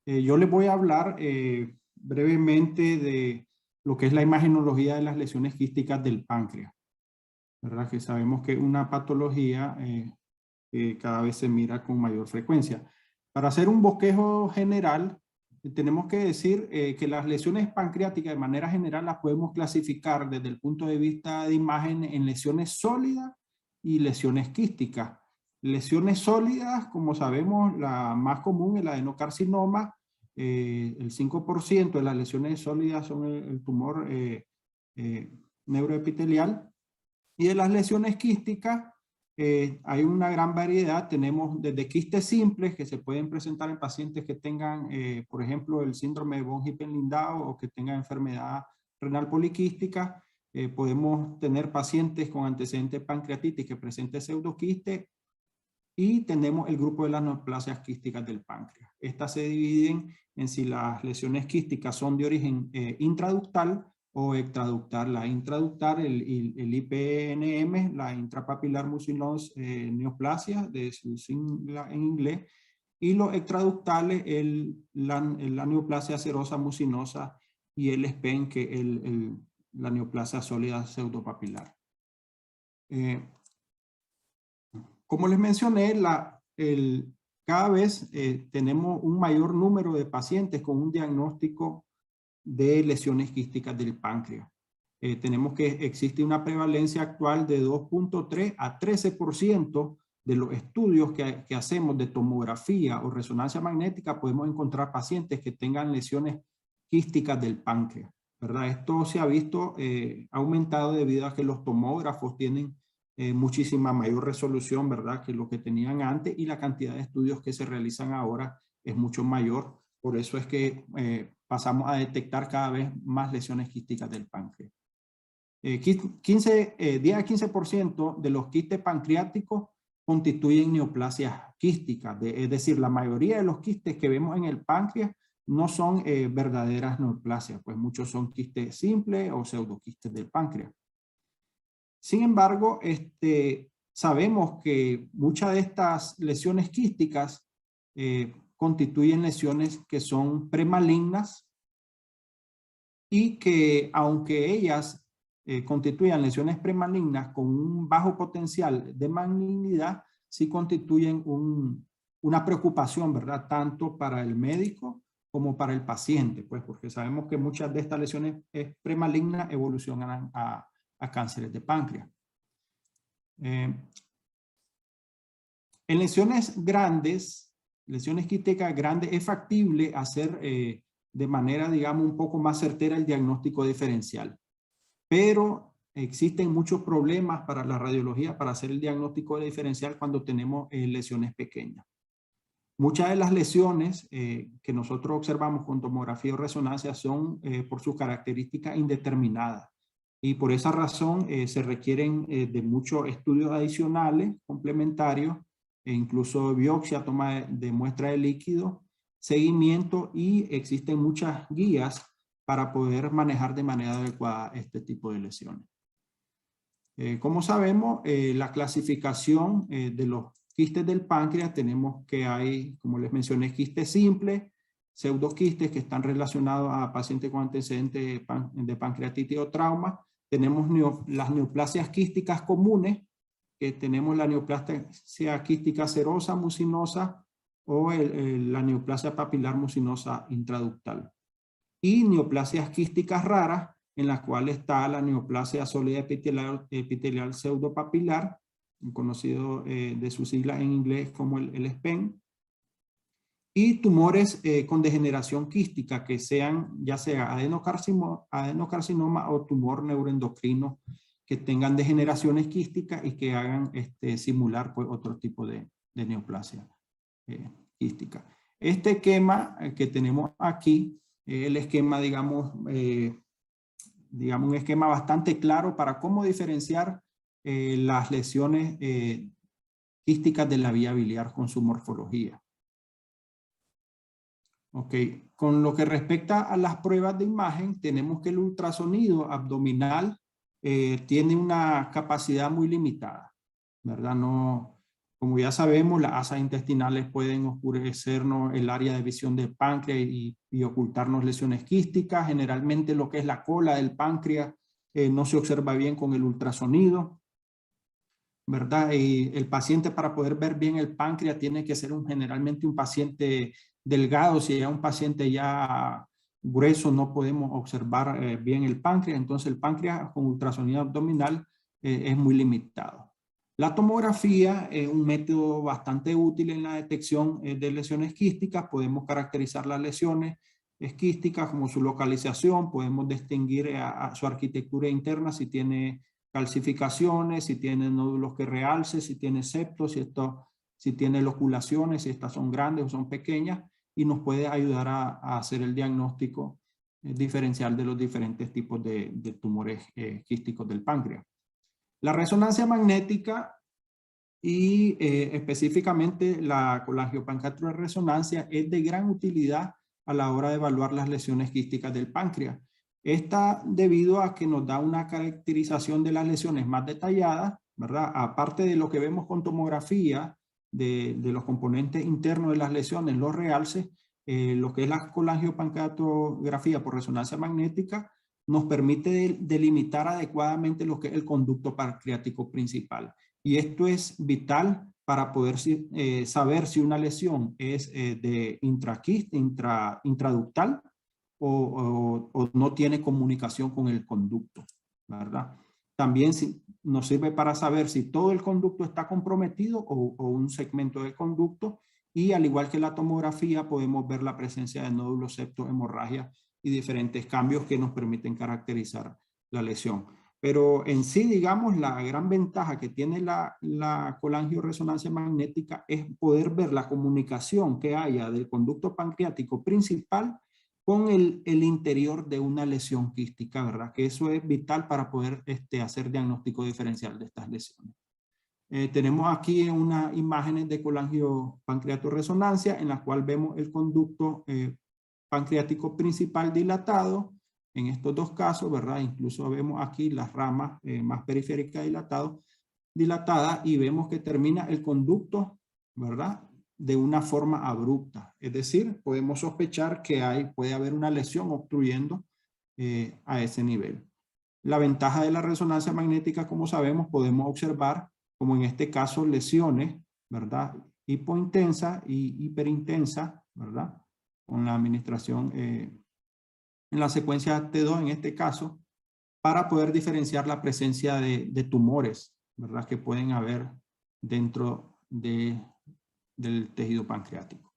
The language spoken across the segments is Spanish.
Yo les voy a hablar brevemente de lo que es la imagenología de las lesiones quísticas del páncreas, ¿verdad? Que sabemos que es una patología que cada vez se mira con mayor frecuencia. Para hacer un bosquejo general, tenemos que decir que las lesiones pancreáticas de manera general las podemos clasificar desde el punto de vista de imagen en lesiones sólidas y lesiones quísticas. Lesiones sólidas, como sabemos, la más común es el adenocarcinoma. El 5% de las lesiones sólidas son el tumor neuroepitelial. Y de las lesiones quísticas, hay una gran variedad. Tenemos desde quistes simples que se pueden presentar en pacientes que tengan, por ejemplo, el síndrome de von Hippel-Lindau o que tengan enfermedad renal poliquística. Podemos tener pacientes con antecedentes de pancreatitis que presenten pseudoquiste. Y tenemos el grupo de las neoplasias quísticas del páncreas. Estas se dividen en si las lesiones quísticas son de origen intraductal o extraductal. La intraductal, el IPNM, la intrapapilar mucinous neoplasia, de su sigla en inglés, y los extraductales, la neoplasia serosa mucinosa y el SPEN, que es la neoplasia sólida pseudopapilar. Como les mencioné, cada vez tenemos un mayor número de pacientes con un diagnóstico de lesiones quísticas del páncreas. Tenemos que existe una prevalencia actual de 2.3 a 13% de los estudios que hacemos de tomografía o resonancia magnética. Podemos encontrar pacientes que tengan lesiones quísticas del páncreas, ¿verdad? Esto se ha visto aumentado debido a que los tomógrafos tienen muchísima mayor resolución, ¿verdad?, que lo que tenían antes, y la cantidad de estudios que se realizan ahora es mucho mayor. Por eso es que pasamos a detectar cada vez más lesiones quísticas del páncreas. 10 a 15% de los quistes pancreáticos constituyen neoplasias quísticas, es decir, la mayoría de los quistes que vemos en el páncreas no son verdaderas neoplasias, pues muchos son quistes simples o pseudoquistes del páncreas. Sin embargo, sabemos que muchas de estas lesiones quísticas constituyen lesiones que son premalignas y que, aunque ellas constituyan lesiones premalignas con un bajo potencial de malignidad, sí constituyen una preocupación, ¿verdad?, tanto para el médico como para el paciente, pues porque sabemos que muchas de estas lesiones premalignas evolucionan a cánceres de páncreas. En lesiones grandes, lesiones quísticas grandes, es factible hacer de manera, digamos, un poco más certera el diagnóstico diferencial. Pero existen muchos problemas para la radiología para hacer el diagnóstico diferencial cuando tenemos lesiones pequeñas. Muchas de las lesiones que nosotros observamos con tomografía o resonancia son por sus características indeterminadas. Y por esa razón se requieren de muchos estudios adicionales, complementarios, e incluso biopsia, toma de muestra de líquido, seguimiento, y existen muchas guías para poder manejar de manera adecuada este tipo de lesiones. Como sabemos, la clasificación de los quistes del páncreas, tenemos que hay, como les mencioné, quistes simples, pseudoquistes que están relacionados a pacientes con antecedentes de pancreatitis o trauma. Tenemos las neoplasias quísticas comunes, que tenemos la neoplasia quística serosa mucinosa o la neoplasia papilar mucinosa intraductal. Y neoplasias quísticas raras, en las cuales está la neoplasia sólida epitelial pseudopapilar, conocido de su sigla en inglés como el SPEN, y tumores con degeneración quística que sean ya sea adenocarcinoma o tumor neuroendocrino que tengan degeneraciones quísticas y que hagan simular pues, otro tipo de neoplasia quística. Este esquema que tenemos aquí, el esquema, digamos, un esquema bastante claro para cómo diferenciar las lesiones quísticas de la vía biliar con su morfología. Ok, con lo que respecta a las pruebas de imagen, tenemos que el ultrasonido abdominal tiene una capacidad muy limitada, ¿verdad? No, Como ya sabemos, las asas intestinales pueden oscurecernos el área de visión del páncreas y ocultarnos lesiones quísticas. Generalmente lo que es la cola del páncreas no se observa bien con el ultrasonido, ¿verdad? Y el paciente, para poder ver bien el páncreas, tiene que ser generalmente un paciente delgado. Si es un paciente ya grueso, no podemos observar bien el páncreas. Entonces el páncreas con ultrasonido abdominal es muy limitado. La tomografía es un método bastante útil en la detección de lesiones quísticas. Podemos caracterizar las lesiones quísticas como su localización, podemos distinguir a su arquitectura interna, si tiene calcificaciones, si tiene nódulos que realce, si tiene septos, si tiene loculaciones, si estas son grandes o son pequeñas, y nos puede ayudar a hacer el diagnóstico diferencial de los diferentes tipos de tumores quísticos del páncreas. La resonancia magnética y específicamente la colangiopancreatorresonancia es de gran utilidad a la hora de evaluar las lesiones quísticas del páncreas. Esta debido a que nos da una caracterización de las lesiones más detalladas, ¿verdad? Aparte de lo que vemos con tomografía, de los componentes internos de las lesiones, los realces, lo que es la colangiopancreatografía por resonancia magnética nos permite delimitar adecuadamente lo que es el conducto pancreático principal. Y esto es vital para poder saber si una lesión es de intraductal o no tiene comunicación con el conducto, ¿verdad? También nos sirve para saber si todo el conducto está comprometido o un segmento del conducto, y al igual que la tomografía podemos ver la presencia de nódulos, septos, hemorragia y diferentes cambios que nos permiten caracterizar la lesión. Pero en sí, digamos, la gran ventaja que tiene la colangioresonancia magnética es poder ver la comunicación que haya del conducto pancreático principal con el interior de una lesión quística, ¿verdad? Que eso es vital para poder hacer diagnóstico diferencial de estas lesiones. Tenemos aquí unas imágenes de colangiopancreatorresonancia en la cual vemos el conducto pancreático principal dilatado. En estos dos casos, ¿verdad? Incluso vemos aquí las ramas más periféricas dilatadas, y vemos que termina el conducto, ¿verdad? De una forma abrupta. Es decir, podemos sospechar que puede haber una lesión obstruyendo a ese nivel. La ventaja de la resonancia magnética, como sabemos, podemos observar, como en este caso, lesiones, ¿verdad? Hipointensa y hiperintensa, ¿verdad? Con la administración en la secuencia T2 en este caso, para poder diferenciar la presencia de tumores, ¿verdad? Que pueden haber dentro del tejido pancreático.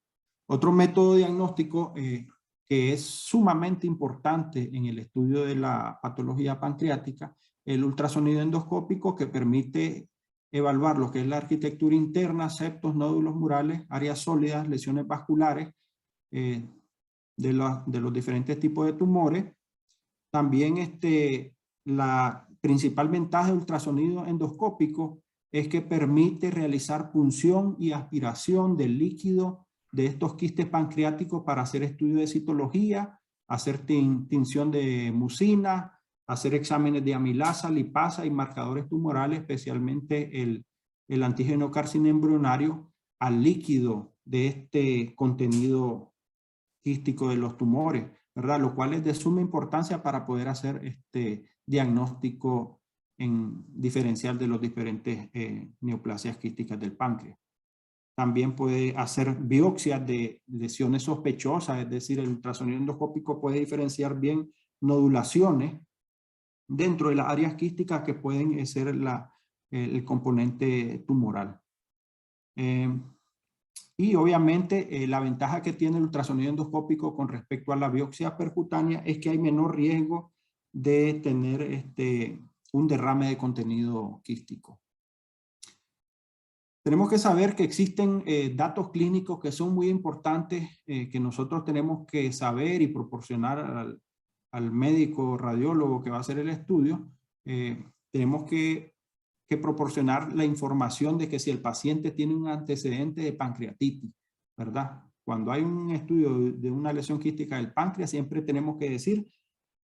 Otro método diagnóstico que es sumamente importante en el estudio de la patología pancreática, el ultrasonido endoscópico, que permite evaluar lo que es la arquitectura interna, septos, nódulos murales, áreas sólidas, lesiones vasculares, de los diferentes tipos de tumores. También la principal ventaja de ultrasonido endoscópico es que permite realizar punción y aspiración del líquido de estos quistes pancreáticos para hacer estudio de citología, hacer tinción de mucina, hacer exámenes de amilasa, lipasa y marcadores tumorales, especialmente el antígeno carcina embrionario al líquido de este contenido quístico de los tumores, ¿verdad? Lo cual es de suma importancia para poder hacer este diagnóstico diferencial de los diferentes neoplasias quísticas del páncreas. También puede hacer biopsias de lesiones sospechosas, es decir, el ultrasonido endoscópico puede diferenciar bien nodulaciones dentro de las áreas quísticas que pueden ser el componente tumoral. Y obviamente la ventaja que tiene el ultrasonido endoscópico con respecto a la biopsia percutánea es que hay menor riesgo de tener un derrame de contenido quístico. Tenemos que saber que existen datos clínicos que son muy importantes, que nosotros tenemos que saber y proporcionar al médico radiólogo que va a hacer el estudio. Tenemos que proporcionar la información de que si el paciente tiene un antecedente de pancreatitis, ¿verdad? Cuando hay un estudio de una lesión quística del páncreas, siempre tenemos que decir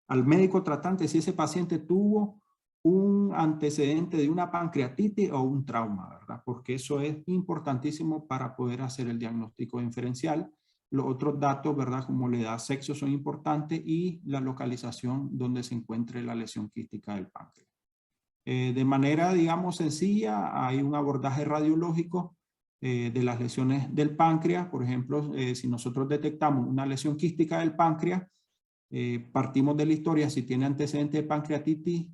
al médico tratante si ese paciente tuvo un antecedente de una pancreatitis o un trauma, ¿verdad? Porque eso es importantísimo para poder hacer el diagnóstico diferencial. Los otros datos, ¿verdad? Como la edad, sexo son importantes y la localización donde se encuentre la lesión quística del páncreas. De manera, digamos, sencilla, hay un abordaje radiológico de las lesiones del páncreas. Por ejemplo, si nosotros detectamos una lesión quística del páncreas, partimos de la historia, si tiene antecedentes de pancreatitis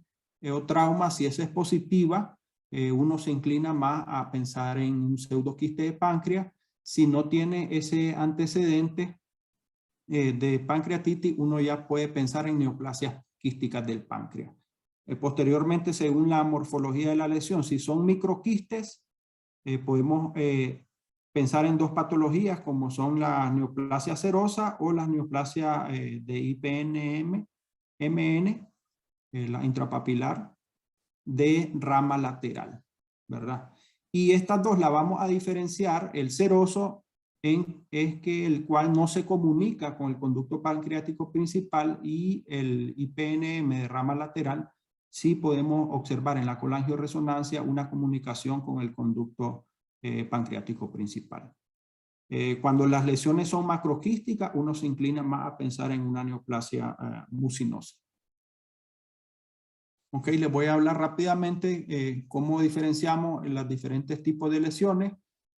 o trauma, si esa es positiva, uno se inclina más a pensar en un pseudoquiste de páncreas. Si no tiene ese antecedente de pancreatitis, uno ya puede pensar en neoplasias quísticas del páncreas. Posteriormente, según la morfología de la lesión, si son microquistes, podemos pensar en dos patologías como son la neoplasia serosa o la neoplasia de IPNMN, la intrapapilar de rama lateral, ¿verdad? Y estas dos la vamos a diferenciar. El seroso es que el cual no se comunica con el conducto pancreático principal, y el IPNM de rama lateral sí podemos observar en la colangioresonancia una comunicación con el conducto pancreático principal. Cuando las lesiones son macroquísticas, uno se inclina más a pensar en una neoplasia mucinosa. Ok, les voy a hablar rápidamente cómo diferenciamos los diferentes tipos de lesiones.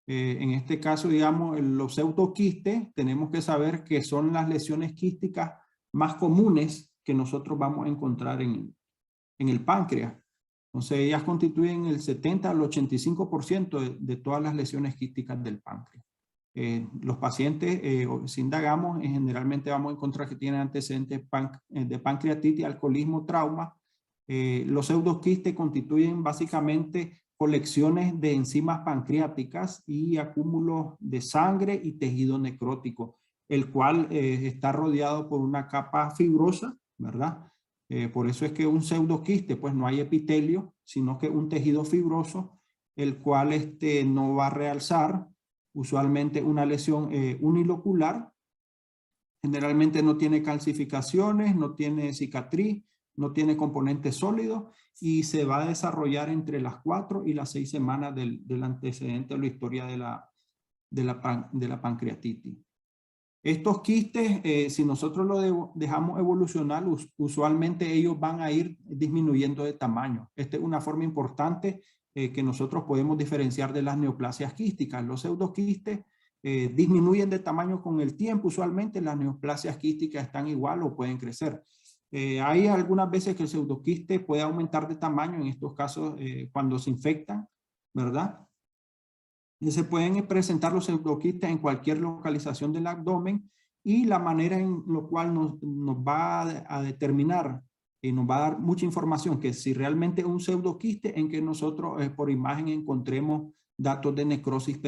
En este caso, digamos, los pseudoquistes, tenemos que saber que son las lesiones quísticas más comunes que nosotros vamos a encontrar en el páncreas. Entonces, ellas constituyen el 70 al 85% de todas las lesiones quísticas del páncreas. Los pacientes, si indagamos, generalmente vamos a encontrar que tienen antecedentes de pancreatitis, alcoholismo, trauma. Los pseudoquistes constituyen básicamente colecciones de enzimas pancreáticas y acúmulos de sangre y tejido necrótico, el cual está rodeado por una capa fibrosa, ¿verdad? Por eso es que un pseudoquiste, pues no hay epitelio, sino que un tejido fibroso, el cual no va a realzar. Usualmente una lesión unilocular, generalmente no tiene calcificaciones, no tiene cicatriz, no tiene componente sólido, y se va a desarrollar entre las 4 y las 6 semanas del antecedente o la historia de la pancreatitis. Estos quistes, si nosotros lo dejamos evolucionar, usualmente ellos van a ir disminuyendo de tamaño. Esta es una forma importante que nosotros podemos diferenciar de las neoplasias quísticas. Los pseudoquistes disminuyen de tamaño con el tiempo. Usualmente las neoplasias quísticas están igual o pueden crecer. Hay algunas veces que el pseudoquiste puede aumentar de tamaño, en estos casos cuando se infectan, ¿verdad? Y se pueden presentar los pseudoquistes en cualquier localización del abdomen, y la manera en la cual nos va a determinar y nos va a dar mucha información que si realmente es un pseudoquiste, en que nosotros por imagen encontremos datos de necrosis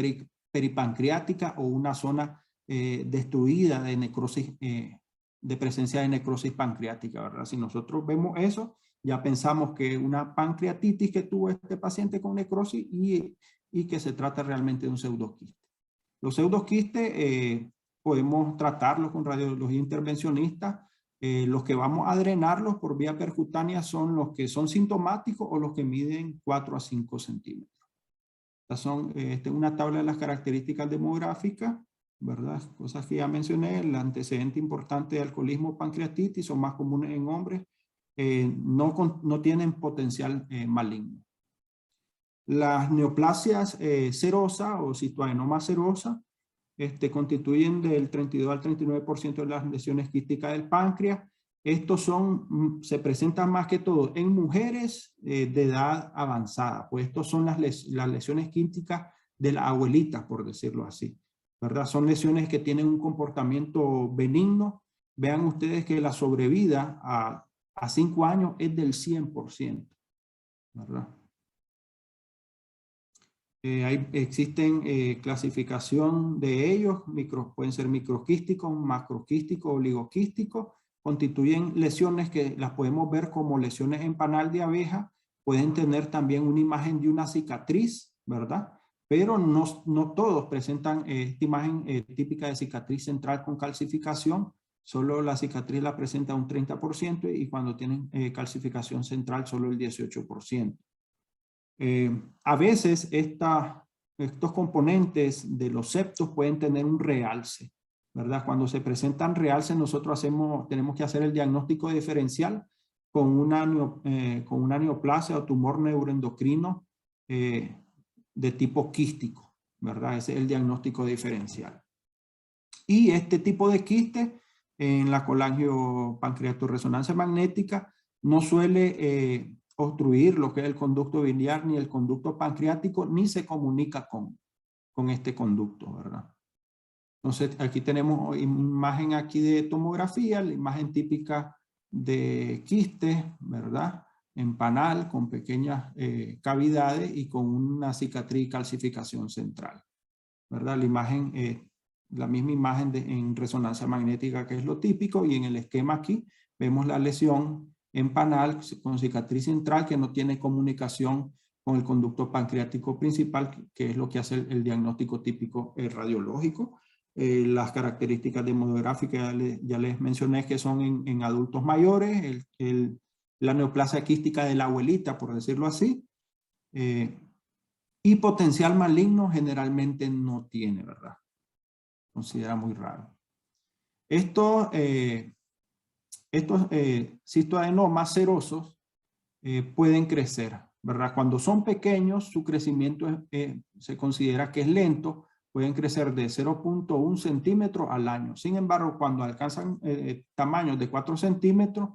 peripancreática o una zona destruida de necrosis, de presencia de necrosis pancreática, ¿verdad? Si nosotros vemos eso, ya pensamos que una pancreatitis que tuvo este paciente con necrosis y que se trata realmente de un pseudoquiste. Los pseudoquistes podemos tratarlos con radiología intervencionista. Los que vamos a drenarlos por vía percutánea son los que son sintomáticos o los que miden 4 a 5 centímetros. Estas son una tabla de las características demográficas, ¿verdad? Cosas que ya mencioné. El antecedente importante de alcoholismo, pancreatitis, son más comunes en hombres. No tienen potencial maligno. Las neoplasias serosa o citoadenoma serosa constituyen del 32 al 39% de las lesiones quísticas del páncreas. Estos se presentan más que todo en mujeres de edad avanzada, pues estos son las lesiones quísticas de la abuelita, por decirlo así, ¿verdad? Son lesiones que tienen un comportamiento benigno. Vean ustedes que la sobrevida a 5 años es del 100%, ¿verdad? Existen clasificación de ellos, pueden ser microquísticos, macroquísticos, oligoquísticos. Constituyen lesiones que las podemos ver como lesiones en panal de abeja. Pueden tener también una imagen de una cicatriz, ¿verdad? Pero no todos presentan esta imagen típica de cicatriz central con calcificación, solo la cicatriz la presenta un 30% y cuando tienen calcificación central solo el 18%. A veces estos componentes de los septos pueden tener un realce, ¿verdad? Cuando se presentan realces, nosotros tenemos que hacer el diagnóstico diferencial con una neoplasia o tumor neuroendocrino de tipo quístico, ¿verdad? Ese es el diagnóstico diferencial. Y este tipo de quiste en la colangiopancreatorresonancia magnética no suele obstruir lo que es el conducto biliar ni el conducto pancreático, ni se comunica con este conducto, ¿verdad? Entonces aquí tenemos imagen aquí de tomografía, la imagen típica de quiste, ¿verdad? En panal con pequeñas cavidades y con una cicatriz y calcificación central, ¿verdad? La imagen, la misma imagen en resonancia magnética, que es lo típico, y en el esquema aquí vemos la lesión en panal con cicatriz central que no tiene comunicación con el conducto pancreático principal, que es lo que hace el diagnóstico típico radiológico. Las características demográficas ya les mencioné que son en adultos mayores, la neoplasia quística de la abuelita, por decirlo así, y potencial maligno generalmente no tiene, ¿verdad? Considera muy raro. Estos cistoadenomas serosos pueden crecer, ¿verdad? Cuando son pequeños, su crecimiento se considera que es lento, pueden crecer de 0.1 centímetro al año. Sin embargo, cuando alcanzan tamaños de 4 centímetros,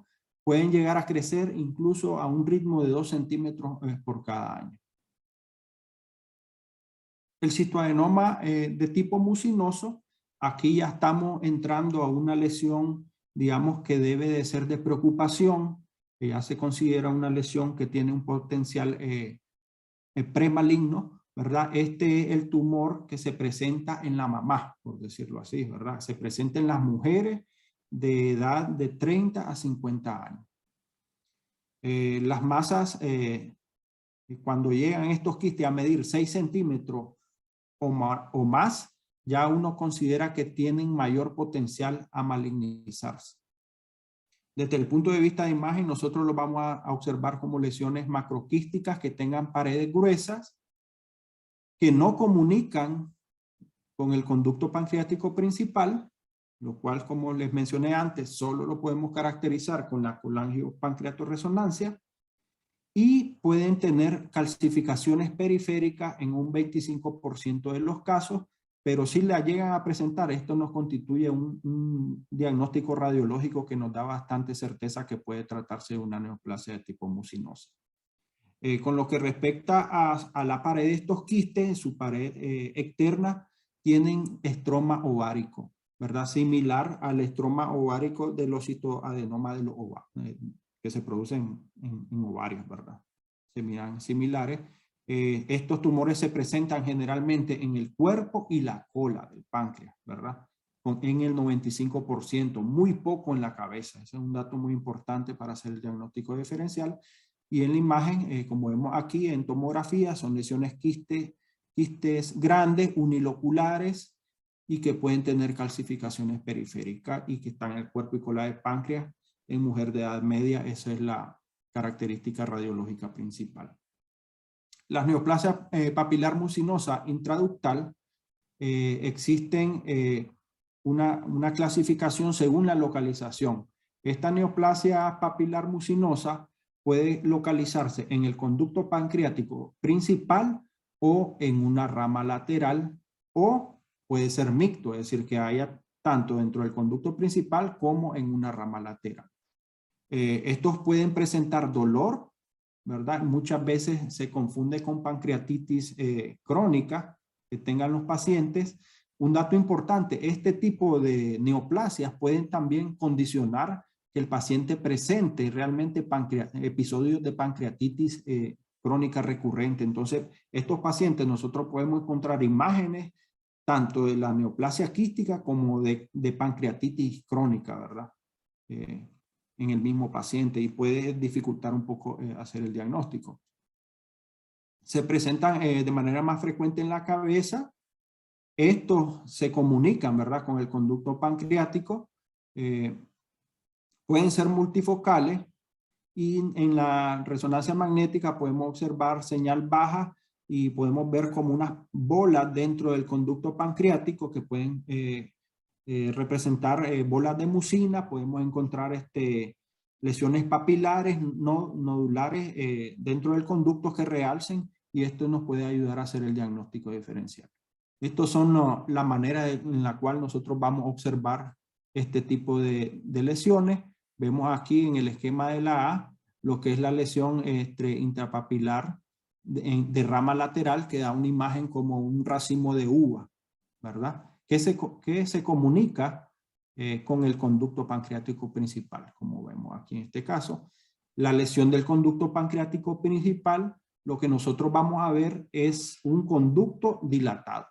pueden llegar a crecer incluso a un ritmo de 2 centímetros por cada año. El cistoadenoma de tipo mucinoso, aquí ya estamos entrando a una lesión, digamos, que debe de ser de preocupación, que ya se considera una lesión que tiene un potencial premaligno, ¿verdad? Este es el tumor que se presenta en la mamá, por decirlo así, ¿verdad? Se presenta en las mujeres de edad de 30 a 50 años. Las masas, cuando llegan estos quistes a medir 6 centímetros o más, ya uno considera que tienen mayor potencial a malignizarse. Desde el punto de vista de imagen, nosotros lo vamos a observar como lesiones macroquísticas que tengan paredes gruesas, que no comunican con el conducto pancreático principal, lo cual, como les mencioné antes, solo lo podemos caracterizar con la colangiopancreatorresonancia, y pueden tener calcificaciones periféricas en un 25% de los casos, pero si la llegan a presentar, esto nos constituye un diagnóstico radiológico que nos da bastante certeza que puede tratarse de una neoplasia de tipo mucinosa. Con lo que respecta a la pared de estos quistes, en su pared externa, tienen estroma ovárico, ¿verdad? Similar al estroma ovárico de los cistoadenomas de los ovarios, que se producen en ovarios, ¿verdad? Se miran similares. Estos tumores se presentan generalmente en el cuerpo y la cola del páncreas, ¿verdad? En el 95%, muy poco en la cabeza. Ese es un dato muy importante para hacer el diagnóstico diferencial. Y en la imagen, como vemos aquí en tomografía, son lesiones quistes grandes, uniloculares, y que pueden tener calcificaciones periféricas y que están en el cuerpo y cola del páncreas. En mujer de edad media, esa es la característica radiológica principal. Las neoplasias papilar mucinosa intraductal existen una clasificación según la localización. Esta neoplasia papilar mucinosa puede localizarse en el conducto pancreático principal o en una rama lateral, o puede ser mixto, es decir, que haya tanto dentro del conducto principal como en una rama lateral. Estos pueden presentar dolor, ¿verdad? Muchas veces se confunde con pancreatitis crónica que tengan los pacientes. Un dato importante, este tipo de neoplasias pueden también condicionar que el paciente presente realmente episodios de pancreatitis crónica recurrente. Entonces, estos pacientes nosotros podemos encontrar imágenes tanto de la neoplasia quística como de pancreatitis crónica, ¿verdad? En el mismo paciente, y puede dificultar un poco hacer el diagnóstico. Se presentan de manera más frecuente en la cabeza. Estos se comunican, ¿verdad?, con el conducto pancreático, pueden ser multifocales y en la resonancia magnética podemos observar señal baja y podemos ver como unas bolas dentro del conducto pancreático que pueden representar bolas de mucina. Podemos encontrar lesiones papilares, nodulares dentro del conducto que realcen, y esto nos puede ayudar a hacer el diagnóstico diferencial. Estos son la manera en la cual nosotros vamos a observar este tipo de lesiones. Vemos aquí en el esquema de la A lo que es la lesión intrapapilar de rama lateral, que da una imagen como un racimo de uva, ¿verdad? Que se comunica con el conducto pancreático principal, como vemos aquí en este caso. La lesión del conducto pancreático principal, lo que nosotros vamos a ver es un conducto dilatado,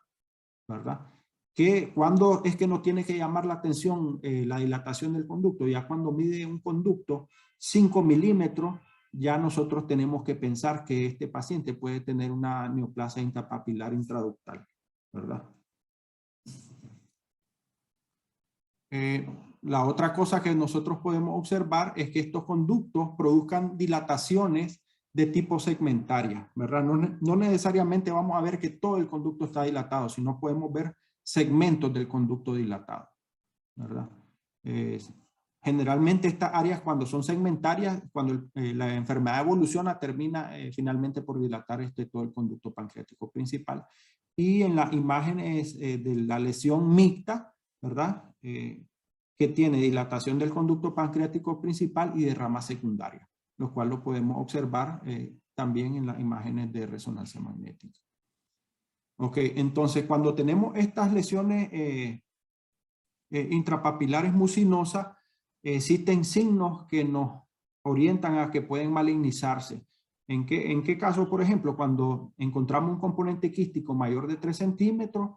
¿verdad? Que cuando es que nos tiene que llamar la atención la dilatación del conducto, ya cuando mide un conducto 5 milímetros, ya nosotros tenemos que pensar que este paciente puede tener una neoplasia intrapapilar intraductal, ¿verdad? La otra cosa que nosotros podemos observar es que estos conductos produzcan dilataciones de tipo segmentaria, ¿verdad? No necesariamente vamos a ver que todo el conducto está dilatado, sino podemos ver segmentos del conducto dilatado, ¿verdad? Generalmente estas áreas, cuando son segmentarias, cuando la enfermedad evoluciona, termina finalmente por dilatar todo el conducto pancreático principal. Y en las imágenes de la lesión mixta, ¿verdad? Que tiene dilatación del conducto pancreático principal y de rama secundaria, lo cual lo podemos observar también en las imágenes de resonancia magnética. Ok, entonces cuando tenemos estas lesiones intrapapilares mucinosas, existen signos que nos orientan a que pueden malignizarse. ¿En qué caso? Por ejemplo, cuando encontramos un componente quístico mayor de 3 centímetros,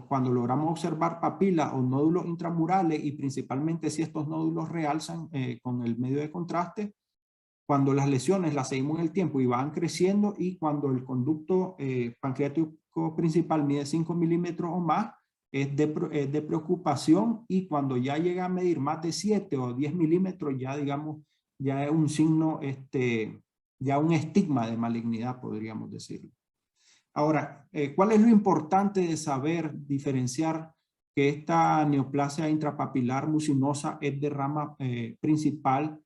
cuando logramos observar papilas o nódulos intramurales, y principalmente si estos nódulos realzan con el medio de contraste, cuando las lesiones las seguimos en el tiempo y van creciendo, y cuando el conducto pancreático principal mide 5 milímetros o más, es de preocupación, y cuando ya llega a medir más de 7 o 10 milímetros, ya digamos, ya es un signo, ya un estigma de malignidad, podríamos decirlo. Ahora, ¿cuál es lo importante de saber diferenciar que esta neoplasia intrapapilar mucinosa es de rama principal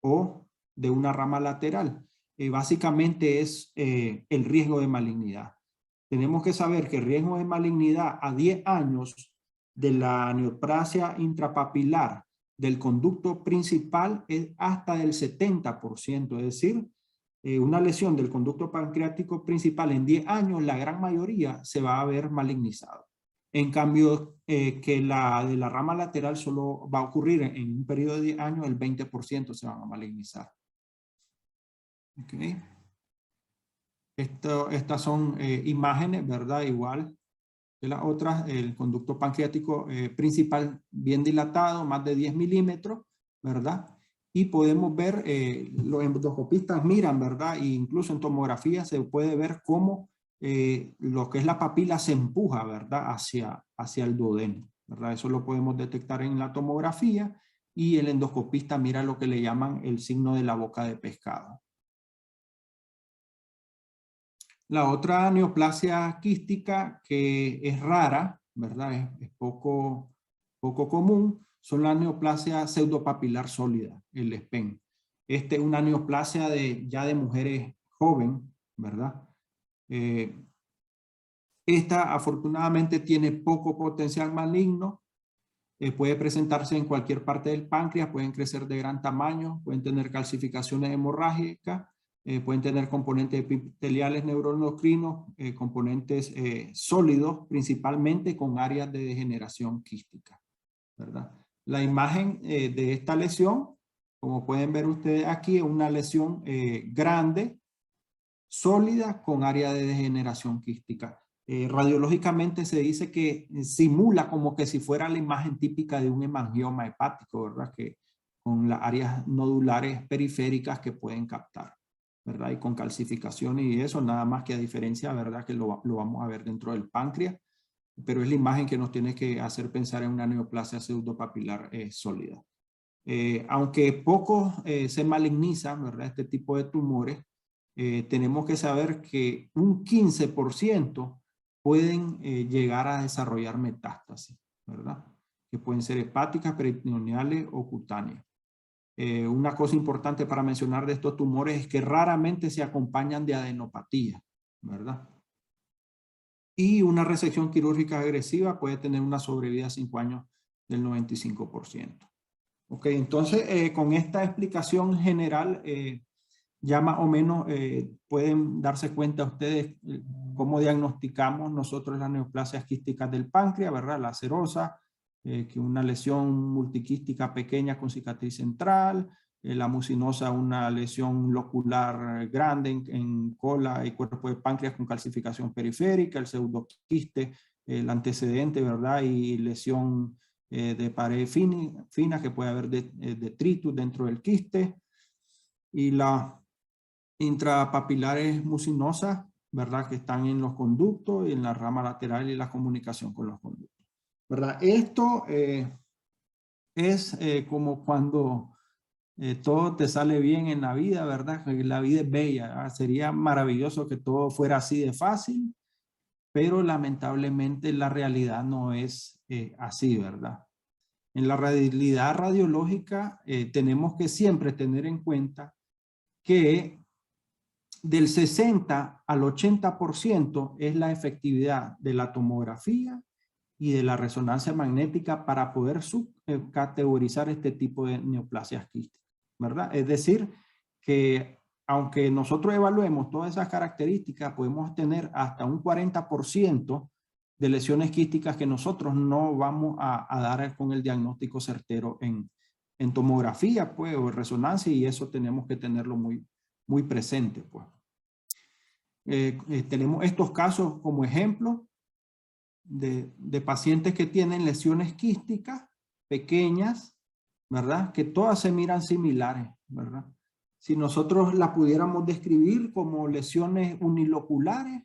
o de una rama lateral? Básicamente es el riesgo de malignidad. Tenemos que saber que el riesgo de malignidad a 10 años de la neoplasia intrapapilar del conducto principal es hasta del 70%, es decir, una lesión del conducto pancreático principal en 10 años, la gran mayoría se va a ver malignizado. En cambio, que la de la rama lateral solo va a ocurrir en un periodo de 10 años, el 20% se van a malignizar. Okay. Estas son imágenes, ¿verdad? Igual que las otras, el conducto pancreático principal bien dilatado, más de 10 milímetros, ¿verdad? Y podemos ver, los endoscopistas miran, ¿verdad? E incluso en tomografía se puede ver cómo lo que es la papila se empuja, ¿verdad? Hacia el duodeno, ¿verdad? Eso lo podemos detectar en la tomografía, y el endoscopista mira lo que le llaman el signo de la boca de pescado. La otra neoplasia quística que es rara, ¿verdad? Es poco común, son la neoplasia pseudopapilar sólida, el SPEN. Esta es una neoplasia ya de mujeres joven, ¿verdad? Esta afortunadamente tiene poco potencial maligno, puede presentarse en cualquier parte del páncreas, pueden crecer de gran tamaño, pueden tener calcificaciones hemorrágicas, pueden tener componentes epiteliales neuroendocrinos, componentes sólidos, principalmente con áreas de degeneración quística, ¿verdad? La imagen de esta lesión, como pueden ver ustedes aquí, es una lesión grande, sólida, con área de degeneración quística. Radiológicamente se dice que simula como que si fuera la imagen típica de un hemangioma hepático, ¿verdad? Que con las áreas nodulares periféricas que pueden captar, ¿verdad? Y con calcificaciones y eso, nada más que a diferencia, ¿verdad? Que lo vamos a ver dentro del páncreas. pero es la imagen que nos tiene que hacer pensar en una neoplasia pseudopapilar sólida. Aunque poco se malignizan, ¿verdad?, este tipo de tumores, tenemos que saber que un 15% pueden llegar a desarrollar metástasis, ¿verdad?, que pueden ser hepáticas, peritoneales o cutáneas. Una cosa importante para mencionar de estos tumores es que raramente se acompañan de adenopatía, ¿verdad? Y una resección quirúrgica agresiva puede tener una sobrevida a 5 años del 95%. Ok, entonces con esta explicación general ya más o menos pueden darse cuenta ustedes cómo diagnosticamos nosotros las neoplasias quísticas del páncreas, ¿verdad? La cerosa, que una lesión multiquística pequeña con cicatriz central, la mucinosa, una lesión locular grande en cola y cuerpo de páncreas con calcificación periférica, el pseudoquiste, el antecedente, ¿verdad? Y lesión de pared fina que puede haber detritus dentro del quiste, y las intrapapilares mucinosas, ¿verdad?, que están en los conductos y en la rama lateral y la comunicación con los conductos, ¿verdad? Esto es como cuando todo te sale bien en la vida, ¿verdad? Que la vida es bella, ¿verdad? Sería maravilloso que todo fuera así de fácil, pero lamentablemente la realidad no es así, ¿verdad? En la realidad radiológica tenemos que siempre tener en cuenta que del 60 al 80% es la efectividad de la tomografía y de la resonancia magnética para poder categorizar este tipo de neoplasias quísticas, ¿verdad? Es decir, que aunque nosotros evaluemos todas esas características, podemos tener hasta un 40% de lesiones quísticas que nosotros no vamos a dar con el diagnóstico certero en tomografía, pues, o resonancia, y eso tenemos que tenerlo muy presente, pues. Tenemos estos casos como ejemplo de pacientes que tienen lesiones quísticas pequeñas, ¿verdad?, que todas se miran similares, ¿verdad? Si nosotros las pudiéramos describir como lesiones uniloculares,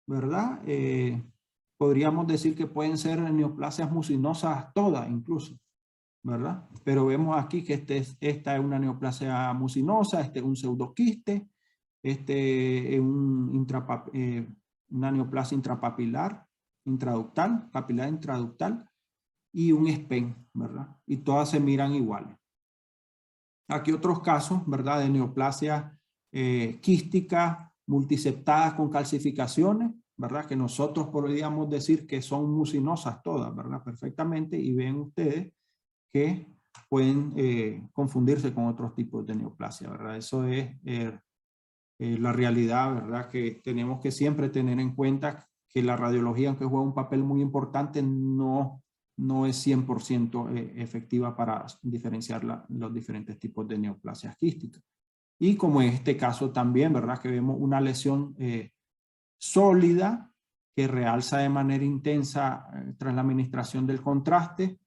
¿verdad?, podríamos decir que pueden ser neoplasias mucinosas todas incluso, ¿verdad? Pero vemos aquí que esta es una neoplasia mucinosa, este es un pseudoquiste, este es una neoplasia intrapapilar, papilar intraductal, y un SPEN, ¿verdad? Y todas se miran iguales. Aquí otros casos, ¿verdad?, de neoplasia quística multiseptadas con calcificaciones, ¿verdad?, que nosotros podríamos decir que son mucinosas todas, ¿verdad?, perfectamente, y ven ustedes que pueden confundirse con otros tipos de neoplasia, ¿verdad? Eso es la realidad, ¿verdad?, que tenemos que siempre tener en cuenta que la radiología, aunque juega un papel muy importante, no es 100% efectiva para diferenciar los diferentes tipos de neoplasias quísticas. Y como en este caso también, ¿verdad?, que vemos una lesión sólida que realza de manera intensa tras la administración del contraste,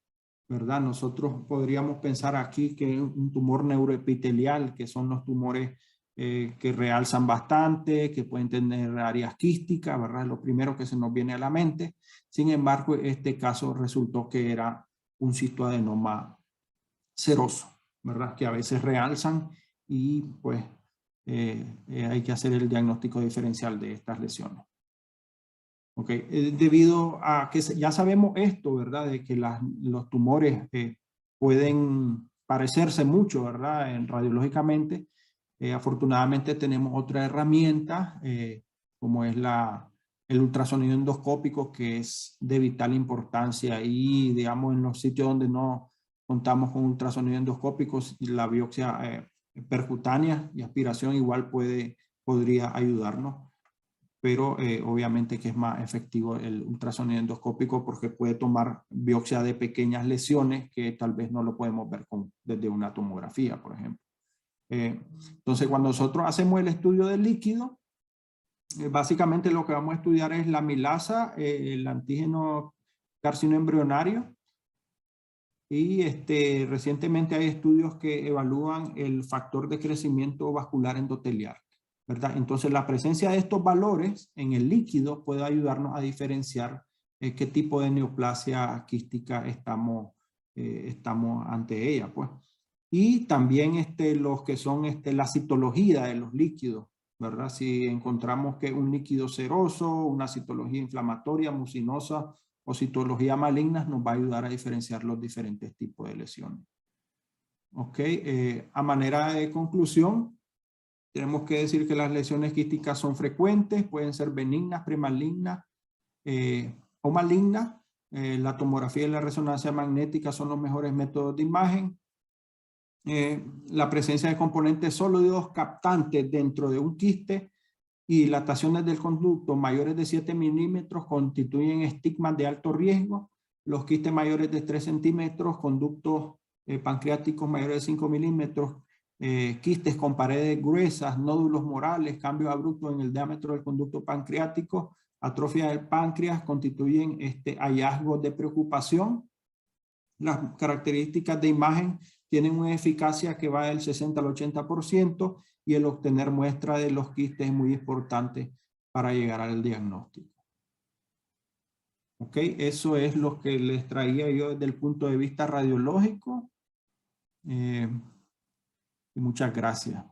¿verdad? Nosotros podríamos pensar aquí que es un tumor neuroepitelial, que son los tumores que realzan bastante, que pueden tener áreas quísticas, ¿verdad? Lo primero que se nos viene a la mente. Sin embargo, este caso resultó que era un cistoadenoma seroso, ¿verdad?, que a veces realzan, y pues hay que hacer el diagnóstico diferencial de estas lesiones. Ok, debido a que ya sabemos esto, ¿verdad?, de que los tumores pueden parecerse mucho, ¿verdad?, radiológicamente. Afortunadamente tenemos otra herramienta, como es el ultrasonido endoscópico, que es de vital importancia, y digamos en los sitios donde no contamos con ultrasonido endoscópico, la biopsia percutánea y aspiración igual podría ayudarnos. Pero obviamente que es más efectivo el ultrasonido endoscópico porque puede tomar biopsia de pequeñas lesiones que tal vez no lo podemos ver desde una tomografía, por ejemplo. Entonces, cuando nosotros hacemos el estudio del líquido, básicamente lo que vamos a estudiar es la amilasa, el antígeno carcinoembrionario, y recientemente hay estudios que evalúan el factor de crecimiento vascular endotelial, ¿verdad? Entonces la presencia de estos valores en el líquido puede ayudarnos a diferenciar qué tipo de neoplasia quística estamos ante ella, pues. Y también los que son la citología de los líquidos, ¿verdad? Si encontramos que un líquido seroso, una citología inflamatoria, mucinosa o citología maligna, nos va a ayudar a diferenciar los diferentes tipos de lesiones. Ok, a manera de conclusión, tenemos que decir que las lesiones quísticas son frecuentes, pueden ser benignas, premalignas o malignas. La tomografía y la resonancia magnética son los mejores métodos de imagen. La presencia de componentes sólidos captantes dentro de un quiste y dilataciones del conducto mayores de 7 milímetros constituyen estigmas de alto riesgo. Los quistes mayores de 3 centímetros, conductos pancreáticos mayores de 5 milímetros, quistes con paredes gruesas, nódulos morales, cambios abruptos en el diámetro del conducto pancreático, atrofia del páncreas, constituyen hallazgos de preocupación. Las características de imagen tienen una eficacia que va del 60 al 80% y el obtener muestra de los quistes es muy importante para llegar al diagnóstico. Ok, eso es lo que les traía yo desde el punto de vista radiológico. Y muchas gracias.